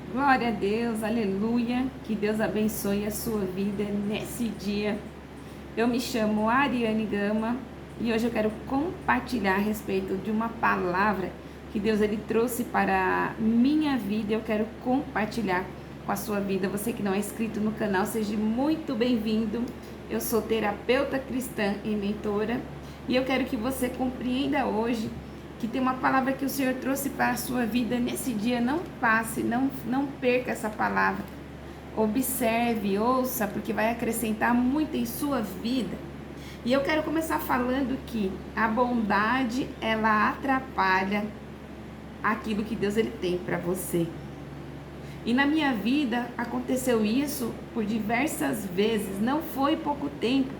Glória a Deus, aleluia. Que Deus abençoe a sua vida nesse dia. Eu me chamo Ariane Gama e hoje eu quero compartilhar a respeito de uma palavra que Deus ele trouxe para a minha vida. Eu quero compartilhar com a sua vida. Você que não é inscrito no canal, seja muito bem-vindo. Eu sou terapeuta cristã e mentora e eu quero que você compreenda hoje que tem uma palavra que o Senhor trouxe para a sua vida nesse dia. Não passe, não perca essa palavra. Observe, ouça, porque vai acrescentar muito em sua vida. E eu quero começar falando que a bondade, ela atrapalha aquilo que Deus ele tem para você. E na minha vida aconteceu isso por diversas vezes, não foi pouco tempo,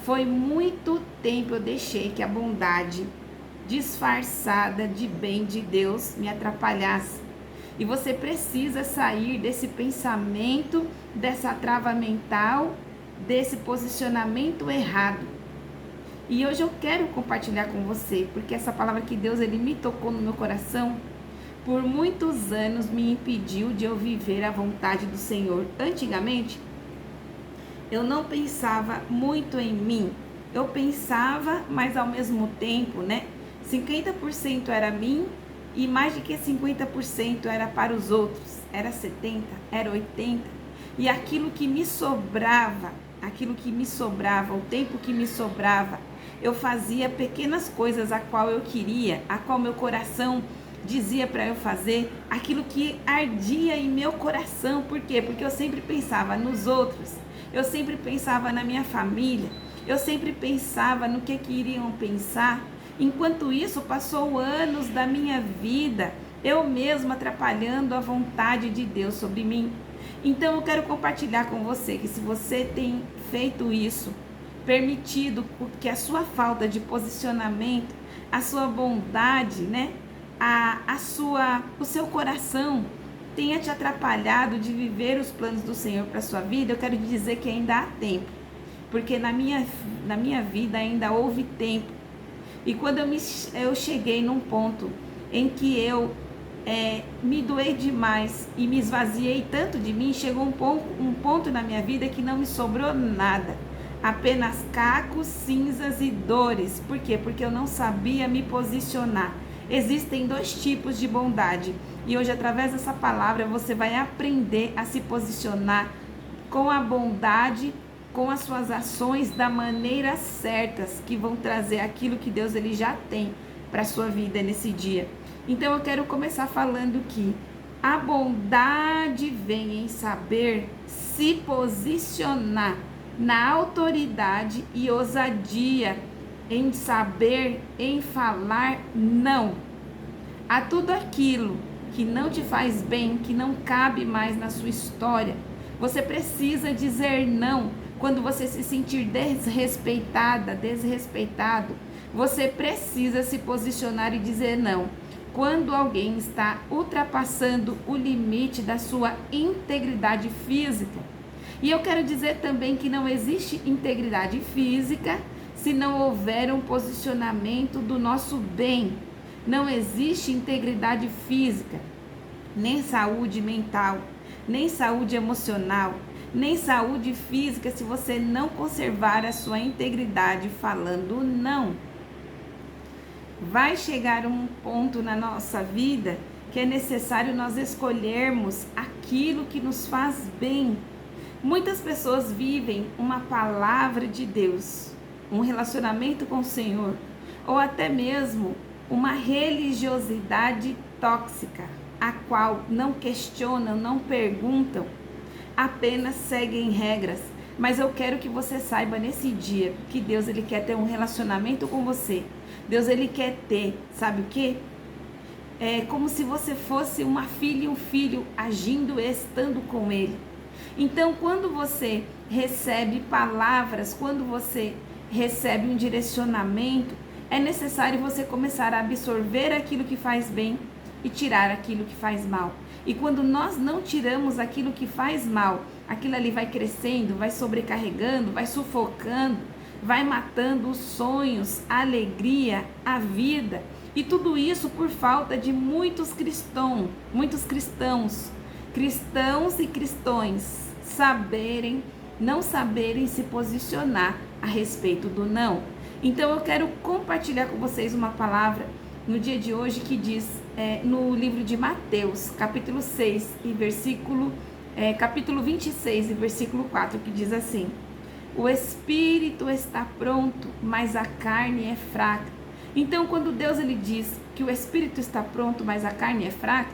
foi muito tempo eu deixei que a bondade disfarçada de bem de Deus me atrapalhasse. E você precisa sair desse pensamento, dessa trava mental, desse posicionamento errado. E hoje eu quero compartilhar com você, porque essa palavra que Deus ele me tocou no meu coração, por muitos anos me impediu de eu viver a vontade do Senhor. Antigamente, eu não pensava muito em mim. Eu pensava, mas ao mesmo tempo, 50% era mim e mais de que 50% era para os outros. Era 70%, era 80%. E aquilo que me sobrava, o tempo que me sobrava, eu fazia pequenas coisas a qual eu queria, a qual meu coração dizia para eu fazer, aquilo que ardia em meu coração. Por quê? Porque eu sempre pensava nos outros, eu sempre pensava na minha família, eu sempre pensava no que iriam pensar. Enquanto isso, passou anos da minha vida, eu mesma atrapalhando a vontade de Deus sobre mim. Então eu quero compartilhar com você que se você tem feito isso, permitido que a sua falta de posicionamento, a sua bondade, o seu coração tenha te atrapalhado de viver os planos do Senhor para a sua vida, eu quero te dizer que ainda há tempo. Porque na minha vida ainda houve tempo. E quando eu cheguei num ponto em que eu me doei demais e me esvaziei tanto de mim, chegou um ponto na minha vida que não me sobrou nada. Apenas cacos, cinzas e dores. Por quê? Porque eu não sabia me posicionar. Existem dois tipos de bondade. E hoje, através dessa palavra, você vai aprender a se posicionar com a bondade, com as suas ações da maneira certas, que vão trazer aquilo que Deus ele já tem para a sua vida nesse dia. Então eu quero começar falando que a bondade vem em saber se posicionar na autoridade e ousadia, em saber, em falar não a tudo aquilo que não te faz bem, que não cabe mais na sua história. Você precisa dizer não. Quando você se sentir desrespeitada, desrespeitado, você precisa se posicionar e dizer não. Quando alguém está ultrapassando o limite da sua integridade física. E eu quero dizer também que não existe integridade física se não houver um posicionamento do nosso bem. Não existe integridade física, nem saúde mental, nem saúde emocional, nem saúde física se você não conservar a sua integridade falando não. Vai chegar um ponto na nossa vida que é necessário nós escolhermos aquilo que nos faz bem. Muitas pessoas vivem uma palavra de Deus, um relacionamento com o Senhor, ou até mesmo uma religiosidade tóxica, a qual não questionam, não perguntam, apenas seguem regras. Mas eu quero que você saiba nesse dia que Deus ele quer ter um relacionamento com você. Deus ele quer ter, sabe o quê? É como se você fosse uma filha e um filho agindo e estando com ele. Então, quando você recebe palavras, quando você recebe um direcionamento, é necessário você começar a absorver aquilo que faz bem e tirar aquilo que faz mal. E quando nós não tiramos aquilo que faz mal, aquilo ali vai crescendo, vai sobrecarregando, vai sufocando, vai matando os sonhos, a alegria, a vida. E tudo isso por falta de muitos cristãos cristãos e cristões não saberem se posicionar a respeito do não. Então eu quero compartilhar com vocês uma palavra no dia de hoje que diz no livro de Mateus, capítulo 6 e capítulo 26 e versículo 4, que diz assim: o espírito está pronto, mas a carne é fraca. Então, quando Deus ele diz que o espírito está pronto, mas a carne é fraca,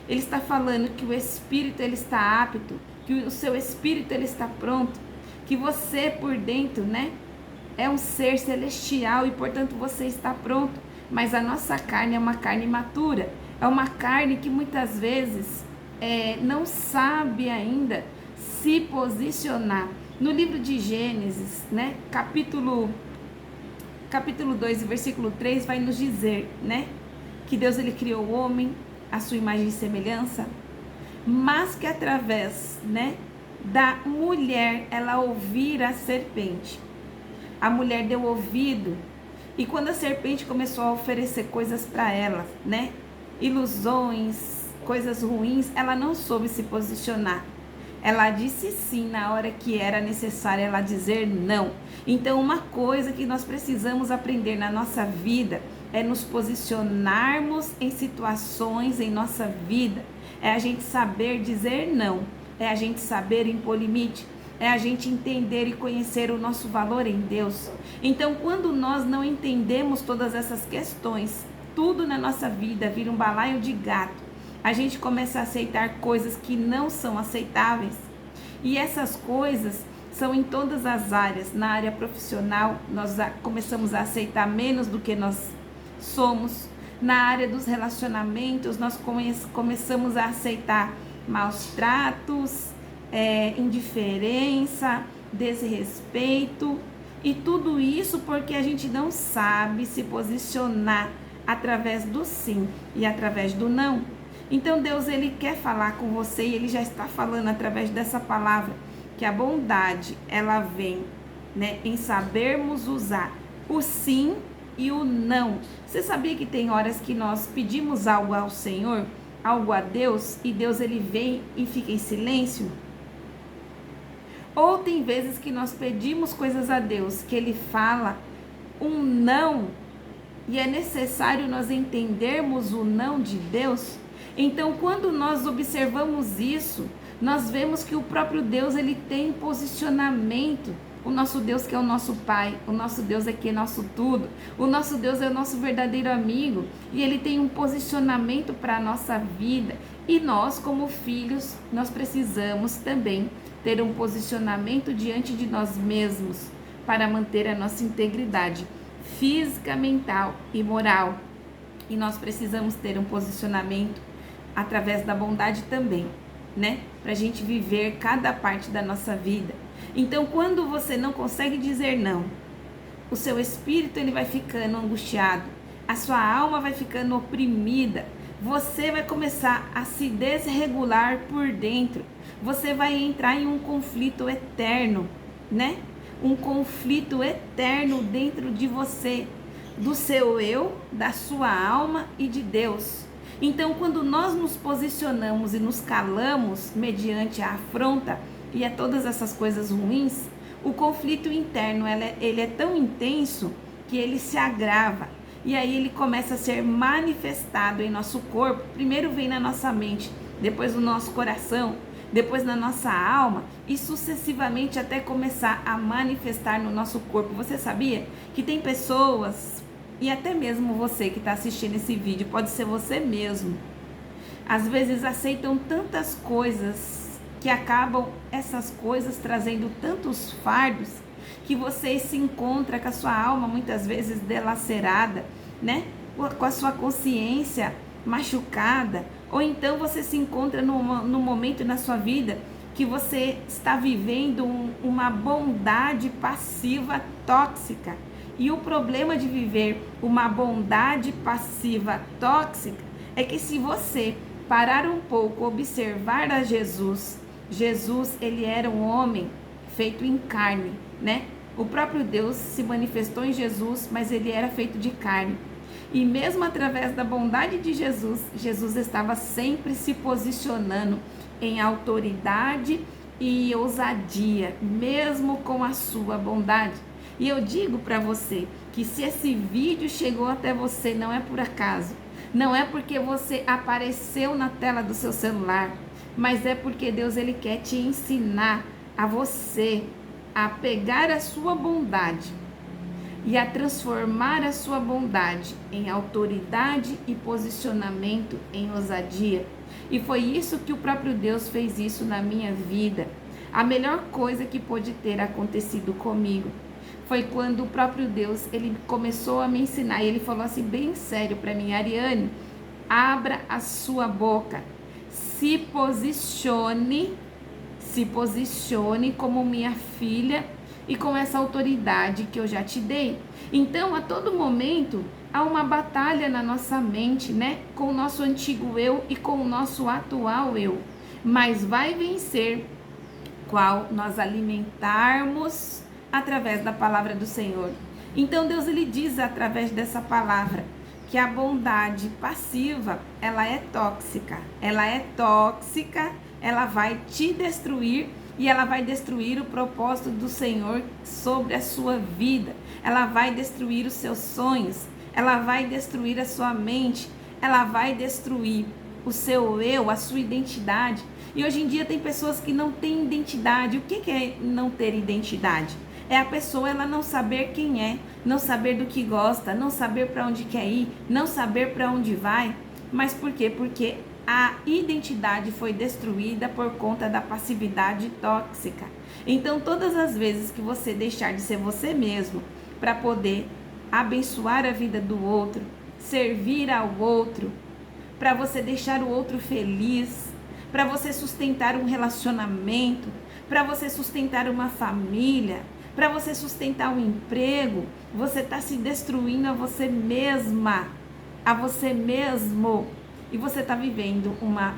ele está falando que o espírito ele está apto, que o seu espírito ele está pronto, que você por dentro, é um ser celestial e, portanto, você está pronto. Mas a nossa carne é uma carne imatura, é uma carne que muitas vezes não sabe ainda se posicionar. No livro de Gênesis, capítulo 2, versículo 3, vai nos dizer, que Deus ele criou o homem à sua imagem e semelhança, mas que através, da mulher, ela ouvira a serpente. A mulher deu ouvido, e quando a serpente começou a oferecer coisas para ela, ilusões, coisas ruins, ela não soube se posicionar. Ela disse sim na hora que era necessário ela dizer não. Então, uma coisa que nós precisamos aprender na nossa vida é nos posicionarmos em situações em nossa vida. É a gente saber dizer não. É a gente saber impor limite. É a gente entender e conhecer o nosso valor em Deus. Então, quando nós não entendemos todas essas questões, tudo na nossa vida vira um balaio de gato. A gente começa a aceitar coisas que não são aceitáveis. E essas coisas são em todas as áreas. Na área profissional, nós começamos a aceitar menos do que nós somos. Na área dos relacionamentos, nós começamos a aceitar maus tratos, indiferença, desrespeito. E tudo isso porque a gente não sabe se posicionar através do sim e através do não. Então Deus ele quer falar com você e ele já está falando através dessa palavra que a bondade ela vem, em sabermos usar o sim e o não. Você sabia que tem horas que nós pedimos algo ao Senhor, algo a Deus, e Deus ele vem e fica em silêncio? Ou tem vezes que nós pedimos coisas a Deus, que ele fala um não, e é necessário nós entendermos o não de Deus? Então, quando nós observamos isso, nós vemos que o próprio Deus ele tem posicionamento. O nosso Deus que é o nosso Pai, o nosso Deus é que é nosso tudo, o nosso Deus é o nosso verdadeiro amigo, e ele tem um posicionamento para a nossa vida. E nós, como filhos, nós precisamos também ter um posicionamento diante de nós mesmos para manter a nossa integridade física, mental e moral. E nós precisamos ter um posicionamento através da bondade também, para a gente viver cada parte da nossa vida. Então, quando você não consegue dizer não, o seu espírito ele vai ficando angustiado, a sua alma vai ficando oprimida, você vai começar a se desregular por dentro, você vai entrar em um conflito eterno, um conflito eterno dentro de você, do seu eu, da sua alma e de Deus. Então, quando nós nos posicionamos e nos calamos mediante a afronta e a todas essas coisas ruins, o conflito interno ele é tão intenso que ele se agrava. E aí ele começa a ser manifestado em nosso corpo. Primeiro vem na nossa mente, depois no nosso coração, depois na nossa alma e sucessivamente até começar a manifestar no nosso corpo. Você sabia que tem pessoas... E até mesmo você que está assistindo esse vídeo, pode ser você mesmo. Às vezes aceitam tantas coisas que acabam essas coisas trazendo tantos fardos que você se encontra com a sua alma muitas vezes delacerada, com a sua consciência machucada. Ou então você se encontra num momento na sua vida que você está vivendo uma bondade passiva tóxica. E o problema de viver uma bondade passiva tóxica é que se você parar um pouco, observar a Jesus, ele era um homem feito em carne, O próprio Deus se manifestou em Jesus, mas ele era feito de carne. E mesmo através da bondade de Jesus, Jesus estava sempre se posicionando em autoridade e ousadia, mesmo com a sua bondade. E eu digo para você que se esse vídeo chegou até você, não é por acaso, não é porque você apareceu na tela do seu celular, mas é porque Deus ele quer te ensinar a você a pegar a sua bondade e a transformar a sua bondade em autoridade e posicionamento em ousadia. E foi isso que o próprio Deus fez isso na minha vida. A melhor coisa que pôde ter acontecido comigo foi quando o próprio Deus, ele começou a me ensinar. E ele falou assim bem sério para mim: Ariane, abra a sua boca, se posicione como minha filha e com essa autoridade que eu já te dei. Então, a todo momento, há uma batalha na nossa mente, né? Com o nosso antigo eu e com o nosso atual eu. Mas vai vencer qual nós alimentarmos através da palavra do Senhor. Então, Deus ele diz através dessa palavra que a bondade passiva, ela é tóxica. Ela vai te destruir e ela vai destruir o propósito do Senhor sobre a sua vida. Ela vai destruir os seus sonhos, ela vai destruir a sua mente, ela vai destruir o seu eu, a sua identidade. E hoje em dia tem pessoas que não têm identidade. O que é não ter identidade? É a pessoa ela não saber quem é, não saber do que gosta, não saber para onde quer ir, não saber para onde vai. Mas por quê? Porque a identidade foi destruída por conta da passividade tóxica. Então, todas as vezes que você deixar de ser você mesmo para poder abençoar a vida do outro, servir ao outro, para você deixar o outro feliz, para você sustentar um relacionamento, para você sustentar uma família, para você sustentar um emprego, você está se destruindo a você mesma, a você mesmo. E você está vivendo uma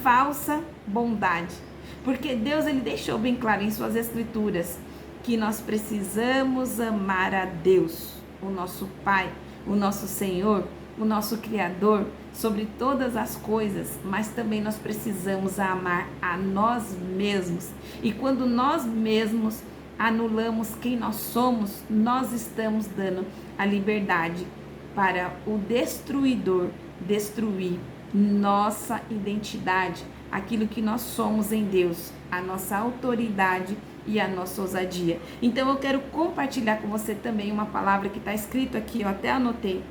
falsa bondade. Porque Deus ele deixou bem claro em suas escrituras que nós precisamos amar a Deus, o nosso Pai, o nosso Senhor, o nosso Criador, sobre todas as coisas, mas também nós precisamos amar a nós mesmos. E quando nós mesmos anulamos quem nós somos, nós estamos dando a liberdade para o destruidor destruir nossa identidade, aquilo que nós somos em Deus, a nossa autoridade e a nossa ousadia. Então eu quero compartilhar com você também uma palavra que está escrito aqui, eu até anotei,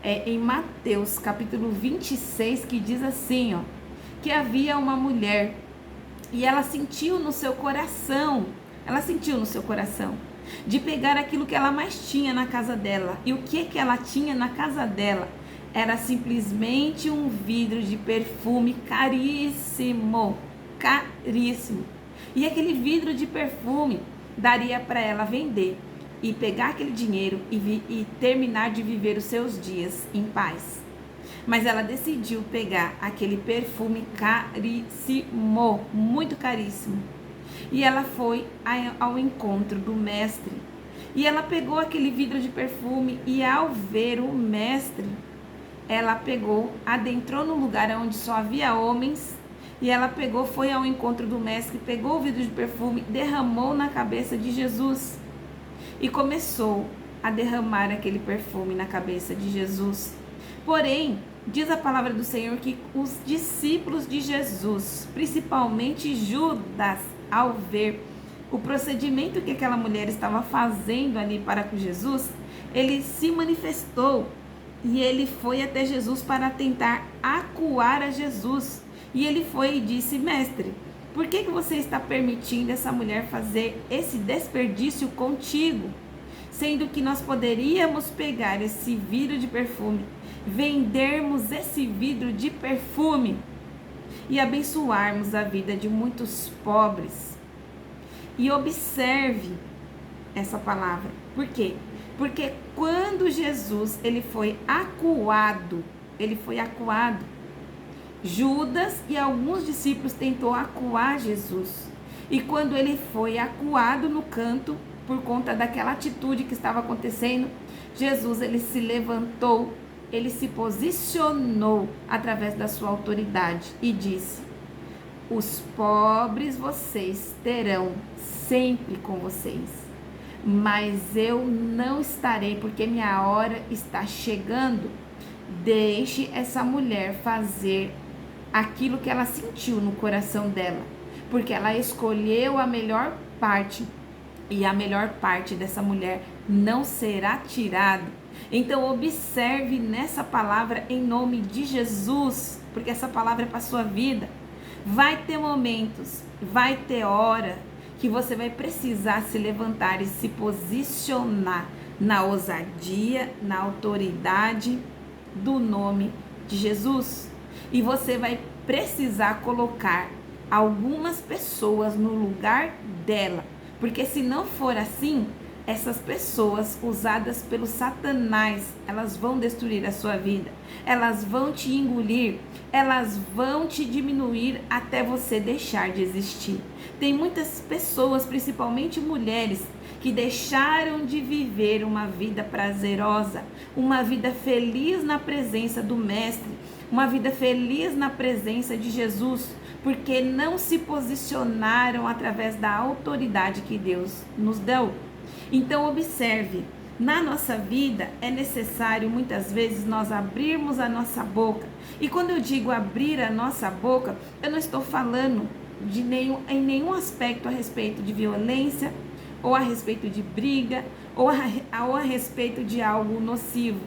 em Mateus capítulo 26, que diz assim, que havia uma mulher e ela sentiu no seu coração, de pegar aquilo que ela mais tinha na casa dela. E o que ela tinha na casa dela? Era simplesmente um vidro de perfume caríssimo. E aquele vidro de perfume daria para ela vender e pegar aquele dinheiro e terminar de viver os seus dias em paz. Mas ela decidiu pegar aquele perfume caríssimo, muito caríssimo. E ela foi ao encontro do mestre. E ela pegou aquele vidro de perfume e ao ver o mestre, ela adentrou num lugar onde só havia homens, e ela foi ao encontro do mestre, pegou o vidro de perfume, derramou na cabeça de Jesus e começou a derramar aquele perfume na cabeça de Jesus. Porém, diz a palavra do Senhor que os discípulos de Jesus, principalmente Judas, ao ver o procedimento que aquela mulher estava fazendo ali para com Jesus, ele se manifestou. E ele foi até Jesus para tentar acuar a Jesus. E ele foi e disse: mestre, por que você está permitindo essa mulher fazer esse desperdício contigo? Sendo que nós poderíamos pegar esse vidro de perfume, vendermos esse vidro de perfume e abençoarmos a vida de muitos pobres. E observe essa palavra. Por quê? Porque quando Jesus ele foi acuado, Judas e alguns discípulos tentou acuar Jesus. E quando ele foi acuado no canto, por conta daquela atitude que estava acontecendo, Jesus ele se levantou ele se posicionou através da sua autoridade e disse: os pobres vocês terão sempre com vocês, mas eu não estarei porque minha hora está chegando. Deixe essa mulher fazer aquilo que ela sentiu no coração dela, porque ela escolheu a melhor parte, e a melhor parte dessa mulher não será tirada. Então observe nessa palavra em nome de Jesus, porque essa palavra é para a sua vida. Vai ter momentos, vai ter hora que você vai precisar se levantar e se posicionar na ousadia, na autoridade do nome de Jesus. E você vai precisar colocar algumas pessoas no lugar dela, porque se não for assim, essas pessoas usadas pelo Satanás, elas vão destruir a sua vida, elas vão te engolir, elas vão te diminuir até você deixar de existir. Tem muitas pessoas, principalmente mulheres, que deixaram de viver uma vida prazerosa, uma vida feliz na presença do Mestre, uma vida feliz na presença de Jesus, porque não se posicionaram através da autoridade que Deus nos deu. Então observe, na nossa vida é necessário muitas vezes nós abrirmos a nossa boca. E quando eu digo abrir a nossa boca, eu não estou falando em nenhum aspecto a respeito de violência, ou a respeito de briga, ou a respeito de algo nocivo.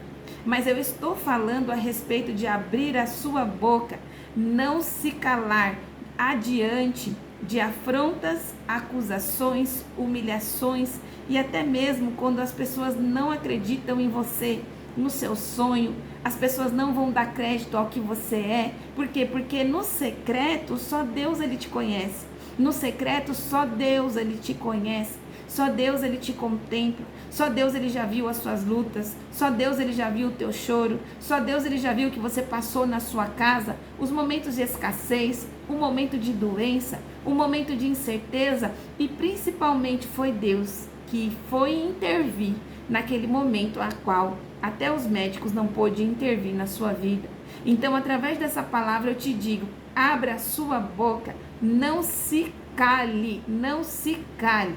Mas eu estou falando a respeito de abrir a sua boca, não se calar adiante de afrontas, acusações, humilhações, e até mesmo quando as pessoas não acreditam em você, no seu sonho, as pessoas não vão dar crédito ao que você é. Por quê? Porque no secreto só Deus ele te conhece. No secreto só Deus ele te conhece. Só Deus ele te contempla. Só Deus ele já viu as suas lutas. Só Deus ele já viu o teu choro. Só Deus ele já viu o que você passou na sua casa, os momentos de escassez, o momento de doença, o momento de incerteza, e principalmente foi Deus que foi intervir naquele momento a qual até os médicos não pôde intervir na sua vida. Então, através dessa palavra eu te digo, abra a sua boca, não se cale, não se cale.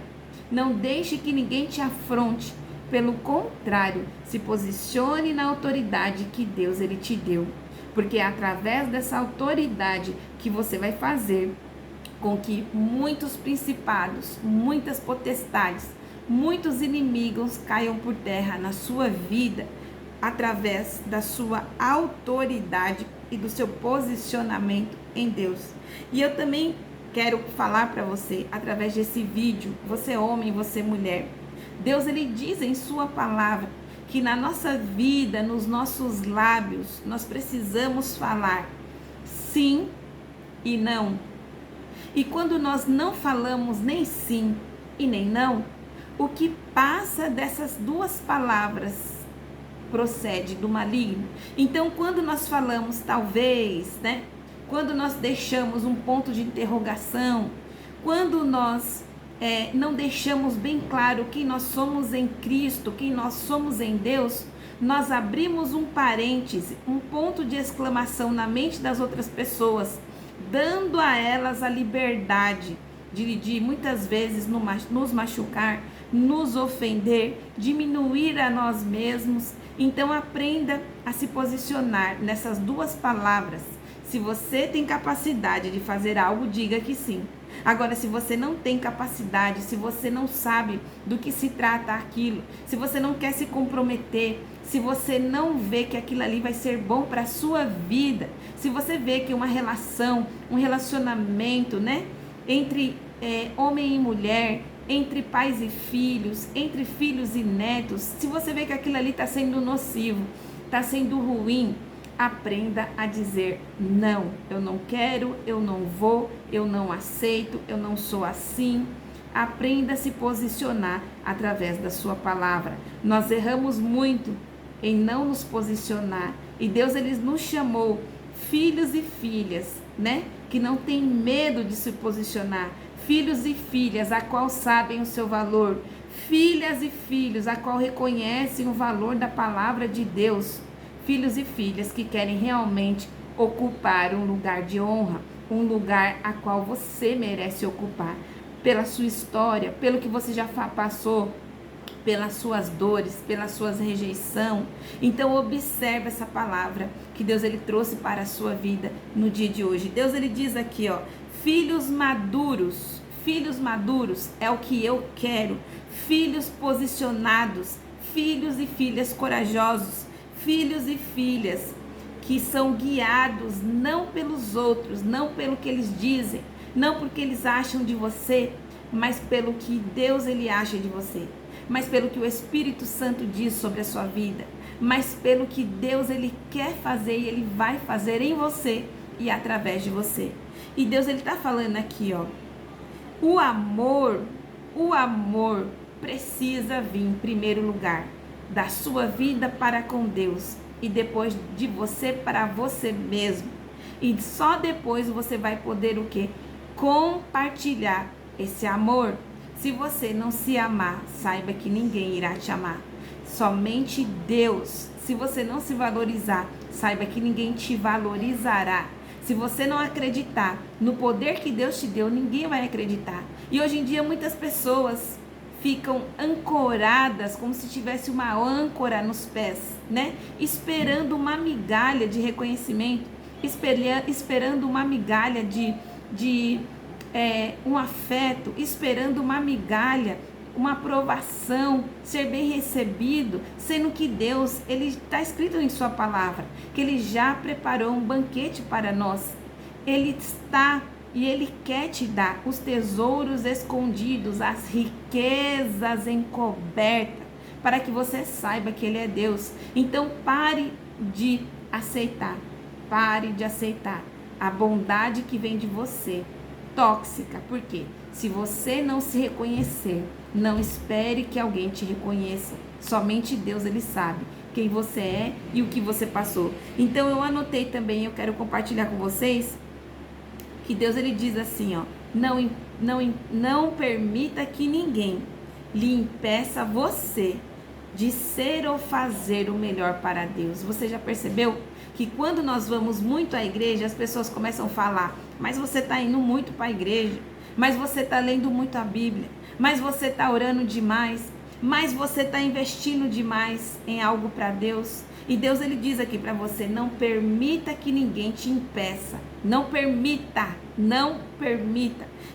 Não deixe que ninguém te afronte. Pelo contrário, se posicione na autoridade que Deus ele te deu. Porque é através dessa autoridade que você vai fazer com que muitos principados, muitas potestades, muitos inimigos caiam por terra na sua vida, através da sua autoridade e do seu posicionamento em Deus. E eu também quero falar para você, através desse vídeo, você homem, você mulher, Deus ele diz em sua palavra que na nossa vida, nos nossos lábios, nós precisamos falar sim e não. E quando nós não falamos nem sim e nem não, o que passa dessas duas palavras procede do maligno. Então, quando nós falamos talvez, né? Quando nós deixamos um ponto de interrogação, quando nós não deixamos bem claro quem nós somos em Cristo, quem nós somos em Deus, nós abrimos um parêntese, um ponto de exclamação na mente das outras pessoas, dando a elas a liberdade de muitas vezes nos machucar, nos ofender, diminuir a nós mesmos. Então aprenda a se posicionar nessas duas palavras. Se você tem capacidade de fazer algo, diga que sim. Agora, se você não tem capacidade, se você não sabe do que se trata aquilo, se você não quer se comprometer, se você não vê que aquilo ali vai ser bom para a sua vida, se você vê que uma relação, um relacionamento, né, entre homem e mulher, entre pais e filhos, entre filhos e netos, se você vê que aquilo ali está sendo nocivo, está sendo ruim, aprenda a dizer não. Eu não quero, eu não vou, eu não aceito, eu não sou assim. Aprenda a se posicionar através da sua palavra. Nós erramos muito em não nos posicionar. E Deus ele nos chamou filhos e filhas, né? Que não tem medo de se posicionar. Filhos e filhas a qual sabem o seu valor. Filhas e filhos a qual reconhecem o valor da palavra de Deus. filhos e filhas que querem realmente ocupar um lugar de honra, um lugar a qual você merece ocupar, pela sua história, pelo que você já passou, pelas suas dores, pela sua rejeição. Então observe essa palavra que Deus ele trouxe para a sua vida no dia de hoje. Deus ele diz aqui, ó, filhos maduros é o que eu quero, filhos posicionados, filhos e filhas corajosos, filhos e filhas que são guiados não pelos outros, não pelo que eles dizem, não porque eles acham de você, mas pelo que Deus ele acha de você, mas pelo que o Espírito Santo diz sobre a sua vida, mas pelo que Deus ele quer fazer e ele vai fazer em você e através de você. E Deus ele está falando aqui, ó, o amor precisa vir em primeiro lugar da sua vida para com Deus e depois de você para você mesmo. E só depois você vai poder o quê? Compartilhar esse amor. Se você não se amar, saiba que ninguém irá te amar. Somente Deus. Se você não se valorizar, saiba que ninguém te valorizará. Se você não acreditar no poder que Deus te deu, ninguém vai acreditar. E hoje em dia muitas pessoas ficam ancoradas, como se tivesse uma âncora nos pés, né? Esperando uma migalha de reconhecimento, esperando uma migalha de um afeto, esperando uma migalha, uma aprovação, ser bem recebido, sendo que Deus, ele está escrito em sua palavra, que ele já preparou um banquete para nós. Ele está e ele quer te dar os tesouros escondidos, as riquezas encobertas, para que você saiba que ele é Deus. Então pare de aceitar a bondade que vem de você, tóxica. Por quê? Se você não se reconhecer, não espere que alguém te reconheça. Somente Deus, ele sabe quem você é e o que você passou. Então eu anotei também, eu quero compartilhar com vocês, que Deus ele diz assim, ó, não permita que ninguém lhe impeça você de ser ou fazer o melhor para Deus. Você já percebeu que quando nós vamos muito à igreja, as pessoas começam a falar, mas você está indo muito para a igreja, mas você está lendo muito a Bíblia, mas você está orando demais, mas você está investindo demais em algo para Deus. E Deus ele diz aqui para você, não permita que ninguém te impeça, não permita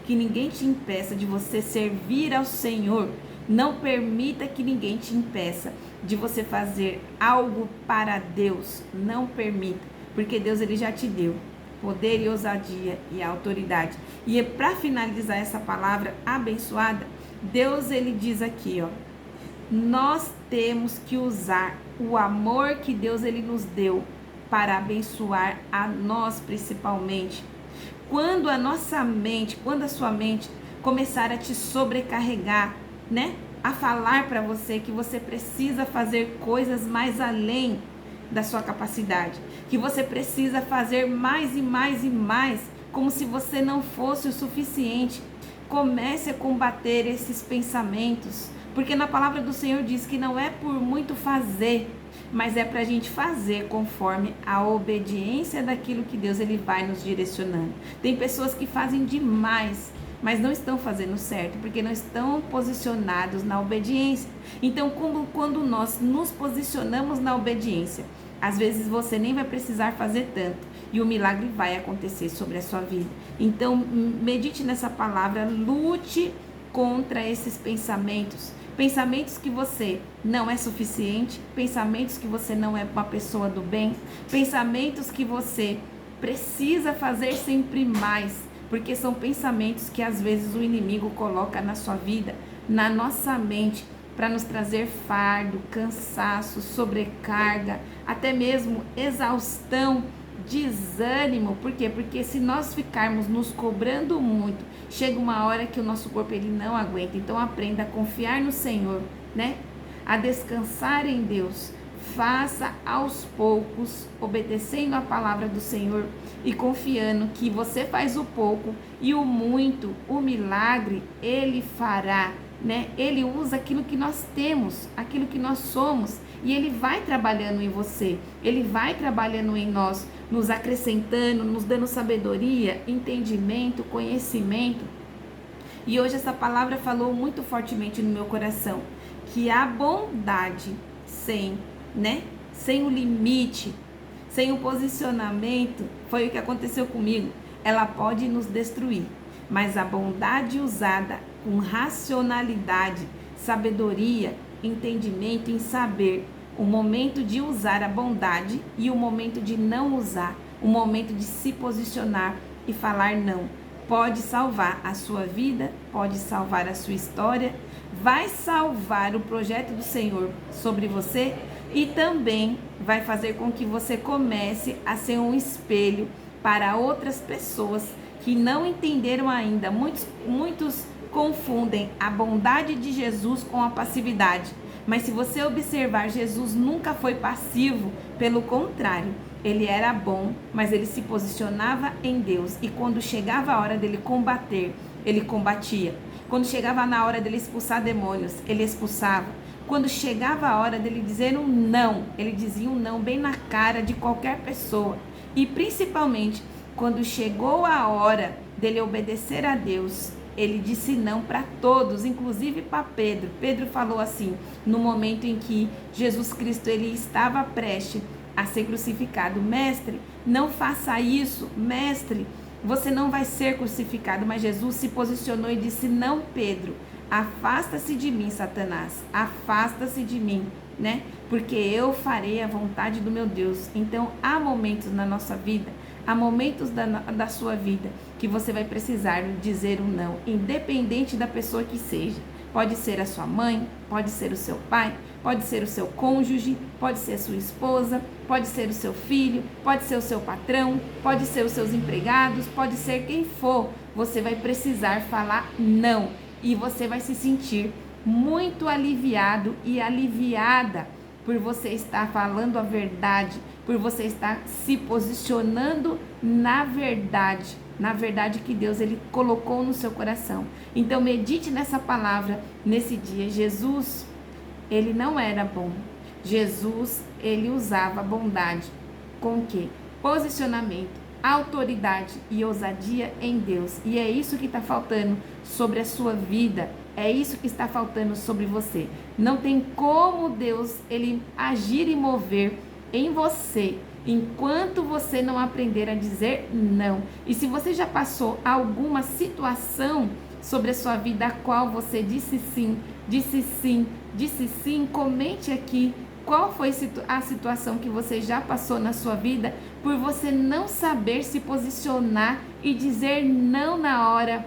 que ninguém te impeça de você servir ao Senhor. Não permita que ninguém te impeça de você fazer algo para Deus. Não permita, porque Deus ele já te deu poder e ousadia e autoridade. E para finalizar essa palavra abençoada, Deus ele diz aqui, ó, nós temos que usar o amor que Deus ele nos deu para abençoar a nós principalmente. Quando a sua mente começar a te sobrecarregar, né? A falar para você que você precisa fazer coisas mais além da sua capacidade, que você precisa fazer mais e mais e mais, como se você não fosse o suficiente. Comece a combater esses pensamentos, porque na palavra do Senhor diz que não é por muito fazer, mas é para a gente fazer conforme a obediência daquilo que Deus ele vai nos direcionando. Tem pessoas que fazem demais, mas não estão fazendo certo, porque não estão posicionados na obediência. Então, quando nós nos posicionamos na obediência, às vezes você nem vai precisar fazer tanto, e o milagre vai acontecer sobre a sua vida. Então, medite nessa palavra, lute contra esses pensamentos que você não é suficiente, pensamentos que você não é uma pessoa do bem, pensamentos que você precisa fazer sempre mais, porque são pensamentos que às vezes o inimigo coloca na sua vida, na nossa mente, para nos trazer fardo, cansaço, sobrecarga, até mesmo exaustão, desânimo. Por quê? Porque se nós ficarmos nos cobrando muito, chega uma hora que o nosso corpo ele não aguenta. Então aprenda a confiar no Senhor, né? A descansar em Deus. Faça aos poucos, obedecendo a palavra do Senhor e confiando que você faz o pouco e o muito, o milagre, ele fará. né? Ele usa aquilo que nós temos, aquilo que nós somos, e ele vai trabalhando em você, ele vai trabalhando em nós, nos acrescentando, nos dando sabedoria, entendimento, conhecimento. E hoje essa palavra falou muito fortemente no meu coração, que a bondade sem o limite, sem o posicionamento, foi o que aconteceu comigo. Ela pode nos destruir, mas a bondade usada com racionalidade, sabedoria, entendimento em saber o momento de usar a bondade e o momento de não usar, o momento de se posicionar e falar não. Pode salvar a sua vida, pode salvar a sua história, vai salvar o projeto do Senhor sobre você e também vai fazer com que você comece a ser um espelho para outras pessoas que não entenderam ainda. Muitos confundem a bondade de Jesus com a passividade. Mas se você observar, Jesus nunca foi passivo, pelo contrário, ele era bom, mas ele se posicionava em Deus. E quando chegava a hora dele combater, ele combatia. Quando chegava na hora dele expulsar demônios, ele expulsava. Quando chegava a hora dele dizer um não, ele dizia um não bem na cara de qualquer pessoa. E principalmente, quando chegou a hora dele obedecer a Deus, ele disse não para todos, inclusive para Pedro. Pedro falou assim, no momento em que Jesus Cristo ele estava prestes a ser crucificado: mestre, não faça isso, mestre, você não vai ser crucificado. Mas Jesus se posicionou e disse: não, Pedro, afasta-se de mim, Satanás, afasta-se de mim, né? Porque eu farei a vontade do meu Deus. Então há momentos na nossa vida, há momentos da sua vida que você vai precisar dizer um não, independente da pessoa que seja. Pode ser a sua mãe, pode ser o seu pai, pode ser o seu cônjuge, pode ser a sua esposa, pode ser o seu filho, pode ser o seu patrão, pode ser os seus empregados, pode ser quem for. Você vai precisar falar não e você vai se sentir muito aliviado e aliviada por você estar falando a verdade, por você estar se posicionando na verdade que Deus ele colocou no seu coração. Então medite nessa palavra nesse dia. Jesus, ele não era bom. Jesus, ele usava a bondade com o quê? Posicionamento, autoridade e ousadia em Deus. E é isso que está faltando sobre a sua vida. É isso que está faltando sobre você. Não tem como Deus ele agir e mover em você enquanto você não aprender a dizer não. E se você já passou alguma situação sobre a sua vida a qual você disse sim, comente aqui qual foi a situação que você já passou na sua vida por você não saber se posicionar e dizer não na hora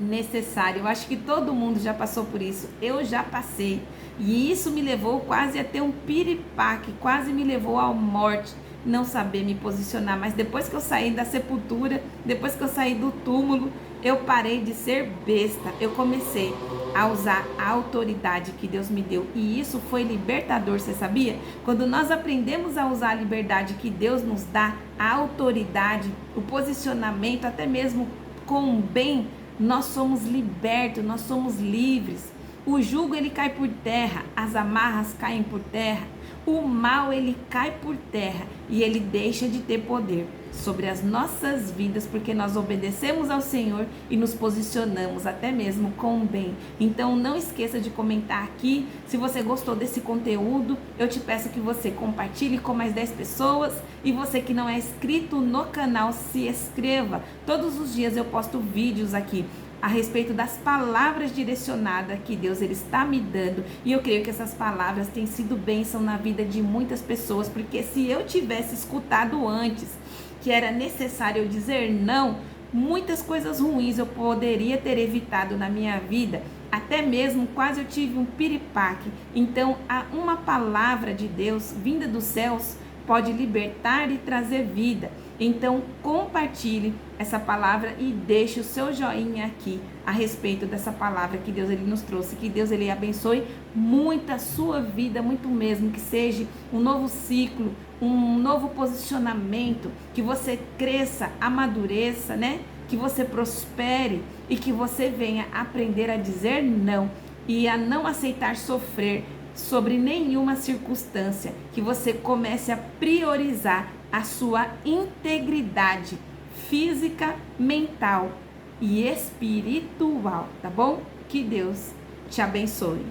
necessária. Eu acho que todo mundo já passou por isso. Eu já passei. E isso me levou quase a ter um piripaque, quase me levou à morte, não saber me posicionar. Mas depois que eu saí da sepultura, depois que eu saí do túmulo, eu parei de ser besta. Eu comecei a usar a autoridade que Deus me deu. E isso foi libertador, você sabia? Quando nós aprendemos a usar a liberdade que Deus nos dá, a autoridade, o posicionamento, até mesmo com o bem, nós somos libertos, nós somos livres. O jugo ele cai por terra, as amarras caem por terra, o mal ele cai por terra e ele deixa de ter poder sobre as nossas vidas, porque nós obedecemos ao Senhor e nos posicionamos até mesmo com o bem. Então não esqueça de comentar aqui. Se você gostou desse conteúdo, eu te peço que você compartilhe com mais 10 pessoas, e você que não é inscrito no canal, se inscreva. Todos os dias eu posto vídeos aqui a respeito das palavras direcionadas que Deus ele está me dando, e eu creio que essas palavras têm sido bênção na vida de muitas pessoas, porque se eu tivesse escutado antes que era necessário eu dizer não, muitas coisas ruins eu poderia ter evitado na minha vida, até mesmo quase eu tive um piripaque. Então uma palavra de Deus vinda dos céus pode libertar e trazer vida. Então compartilhe essa palavra e deixe o seu joinha aqui a respeito dessa palavra que Deus ele nos trouxe. Que Deus ele abençoe muito a sua vida, muito mesmo, que seja um novo ciclo, um novo posicionamento, que você cresça, amadureça, né? Que você prospere e que você venha aprender a dizer não. e a não aceitar sofrer sobre nenhuma circunstância, que você comece a priorizar a sua integridade física, mental e espiritual, tá bom? Que Deus te abençoe.